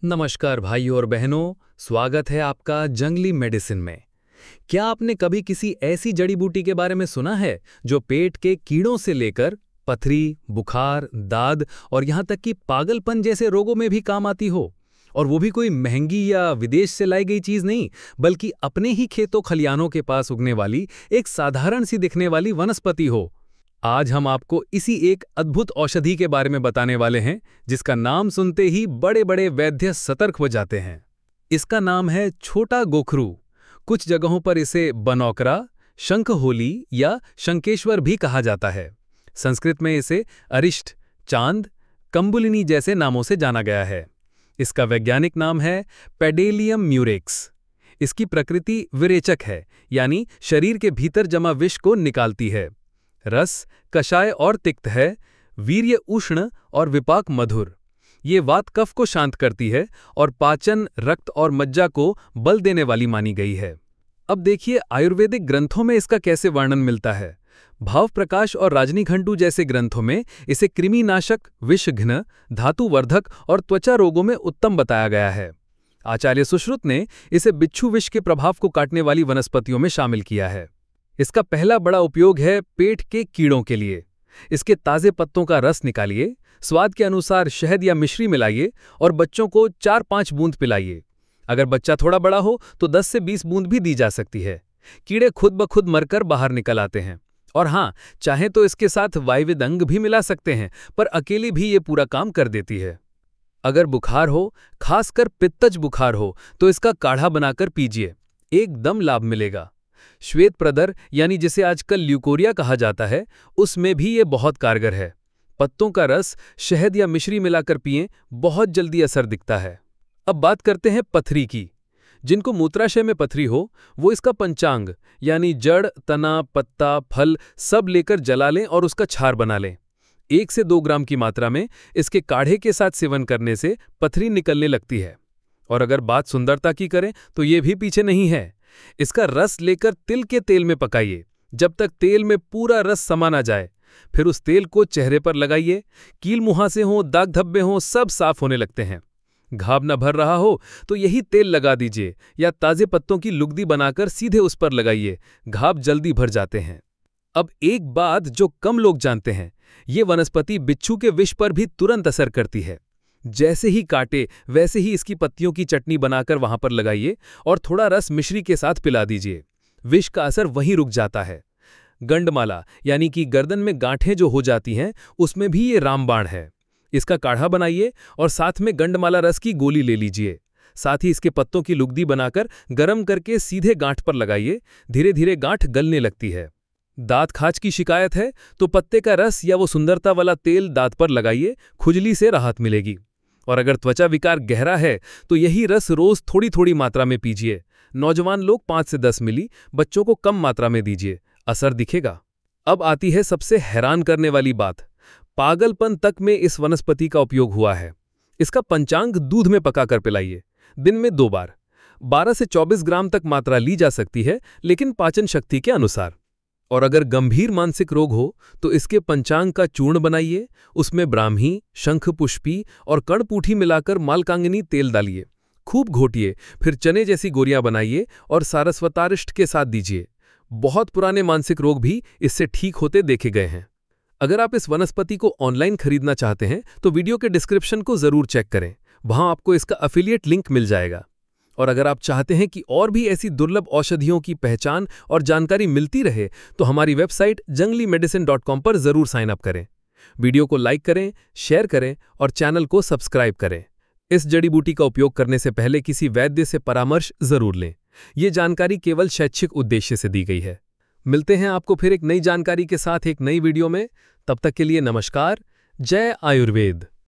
नमस्कार भाइयों और बहनों, स्वागत है आपका जंगली मेडिसिन में। क्या आपने कभी किसी ऐसी जड़ी बूटी के बारे में सुना है जो पेट के कीड़ों से लेकर पथरी, बुखार, दाद और यहाँ तक कि पागलपन जैसे रोगों में भी काम आती हो? और वो भी कोई महंगी या विदेश से लाई गई चीज नहीं, बल्कि अपने ही खेतों खलियानों के पास उगने वाली एक साधारण सी दिखने वाली वनस्पति हो। आज हम आपको इसी एक अद्भुत औषधि के बारे में बताने वाले हैं, जिसका नाम सुनते ही बड़े बड़े वैद्य सतर्क हो जाते हैं। इसका नाम है छोटा गोखरू। कुछ जगहों पर इसे बनौकरा, शंखहोली या शंकेश्वर भी कहा जाता है। संस्कृत में इसे अरिष्ट, चांद, कंबुलिनी जैसे नामों से जाना गया है। इसका वैज्ञानिक नाम है पेडेलियम म्यूरेक्स। इसकी प्रकृति विरेचक है, यानी शरीर के भीतर जमा विष को निकालती है। रस कषाय और तिक्त है, वीर्य उष्ण और विपाक मधुर। ये वात कफ को शांत करती है और पाचन, रक्त और मज्जा को बल देने वाली मानी गई है। अब देखिए आयुर्वेदिक ग्रंथों में इसका कैसे वर्णन मिलता है। भाव प्रकाश और राजनीखंडू जैसे ग्रंथों में इसे कृमिनाशक, विषघ्न, धातुवर्धक और त्वचा रोगों में उत्तम बताया गया है। आचार्य सुश्रुत ने इसे बिच्छू विष के प्रभाव को काटने वाली वनस्पतियों में शामिल किया है। इसका पहला बड़ा उपयोग है पेट के कीड़ों के लिए। इसके ताजे पत्तों का रस निकालिए, स्वाद के अनुसार शहद या मिश्री मिलाइए और बच्चों को 4-5 बूंद पिलाइए। अगर बच्चा थोड़ा बड़ा हो तो 10 से 20 बूंद भी दी जा सकती है। कीड़े खुद ब खुद मरकर बाहर निकल आते हैं। और हाँ, चाहे तो इसके साथ वायविद अंग भी मिला सकते हैं, पर अकेली भी ये पूरा काम कर देती है। अगर बुखार हो, खासकर पित्तज बुखार हो, तो इसका काढ़ा बनाकर पीजिए, एकदम लाभ मिलेगा। श्वेत प्रदर यानी जिसे आजकल ल्यूकोरिया कहा जाता है, उसमें भी ये बहुत कारगर है। पत्तों का रस शहद या मिश्री मिलाकर पिएं, बहुत जल्दी असर दिखता है। अब बात करते हैं पथरी की। जिनको मूत्राशय में पथरी हो, वो इसका पंचांग यानी जड़, तना, पत्ता, फल सब लेकर जला लें और उसका छार बना लें। 1 से 2 ग्राम की मात्रा में इसके काढ़े के साथ सेवन करने से पथरी निकलने लगती है। और अगर बात सुंदरता की करें तो ये भी पीछे नहीं है। इसका रस लेकर तिल के तेल में पकाइए, जब तक तेल में पूरा रस समा ना जाए। फिर उस तेल को चेहरे पर लगाइए। कील मुहासे हों, दाग धब्बे हों, सब साफ होने लगते हैं। घाव न भर रहा हो तो यही तेल लगा दीजिए या ताजे पत्तों की लुगदी बनाकर सीधे उस पर लगाइए। घाव जल्दी भर जाते हैं। अब एक बात जो कम लोग जानते हैं, ये वनस्पति बिच्छू के विष पर भी तुरंत असर करती है। जैसे ही काटे वैसे ही इसकी पत्तियों की चटनी बनाकर वहां पर लगाइए और थोड़ा रस मिश्री के साथ पिला दीजिए। विष का असर वहीं रुक जाता है। गंडमाला यानी कि गर्दन में गांठें जो हो जाती हैं, उसमें भी ये रामबाण है। इसका काढ़ा बनाइए और साथ में गंडमाला रस की गोली ले लीजिए। साथ ही इसके पत्तों की लुगदी बनाकर गर्म करके सीधे गांठ पर लगाइए। धीरे धीरे गांठ गलने लगती है। दांत खाज की शिकायत है तो पत्ते का रस या वो सुंदरता वाला तेल दांत पर लगाइए, खुजली से राहत मिलेगी। और अगर त्वचा विकार गहरा है तो यही रस रोज थोड़ी थोड़ी मात्रा में पीजिए। नौजवान लोग 5 से 10 मिली, बच्चों को कम मात्रा में दीजिए, असर दिखेगा। अब आती है सबसे हैरान करने वाली बात। पागलपन तक में इस वनस्पति का उपयोग हुआ है। इसका पंचांग दूध में पकाकर पिलाइए, दिन में 2 बार। 12 से 24 ग्राम तक मात्रा ली जा सकती है, लेकिन पाचन शक्ति के अनुसार। और अगर गंभीर मानसिक रोग हो तो इसके पंचांग का चूर्ण बनाइए, उसमें ब्राह्मी, शंखपुष्पी और कर्णपूठी मिलाकर मालकांगनी तेल डालिए, खूब घोटिए। फिर चने जैसी गोरियां बनाइए और सारस्वतारिष्ट के साथ दीजिए। बहुत पुराने मानसिक रोग भी इससे ठीक होते देखे गए हैं। अगर आप इस वनस्पति को ऑनलाइन खरीदना चाहते हैं तो वीडियो के डिस्क्रिप्शन को जरूर चेक करें, वहां आपको इसका अफिलिएट लिंक मिल जाएगा। और अगर आप चाहते हैं कि और भी ऐसी दुर्लभ औषधियों की पहचान और जानकारी मिलती रहे तो हमारी वेबसाइट junglimedicine.com पर जरूर साइन अप करें। वीडियो को लाइक करें, शेयर करें और चैनल को सब्सक्राइब करें। इस जड़ी बूटी का उपयोग करने से पहले किसी वैद्य से परामर्श जरूर लें। ये जानकारी केवल शैक्षिक उद्देश्य से दी गई है। मिलते हैं आपको फिर एक नई जानकारी के साथ एक नई वीडियो में। तब तक के लिए नमस्कार। जय आयुर्वेद।